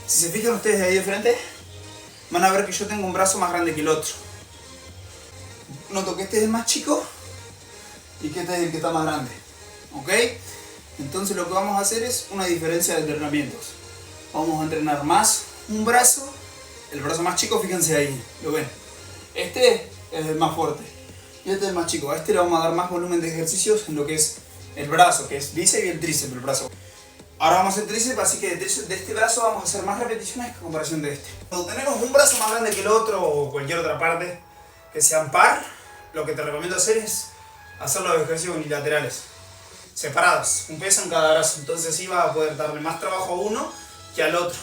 Si se fijan ustedes de ahí de frente, van a ver que yo tengo un brazo más grande que el otro. Noto que este es el más chico y que este es el que está más grande. ¿Ok? Entonces lo que vamos a hacer es una diferencia de entrenamientos. Vamos a entrenar más un brazo, el brazo más chico, fíjense ahí, ¿lo ven? Este es el más fuerte y este es el más chico. A este le vamos a dar más volumen de ejercicios en lo que es el brazo, que es bíceps y el tríceps del brazo. Ahora vamos a hacer tríceps, así que de este brazo vamos a hacer más repeticiones que comparación de este. Cuando tenemos un brazo más grande que el otro o cualquier otra parte que sean par, lo que te recomiendo hacer es hacer los ejercicios unilaterales, separados, un peso en cada brazo. Entonces así vas a poder darle más trabajo a uno que al otro.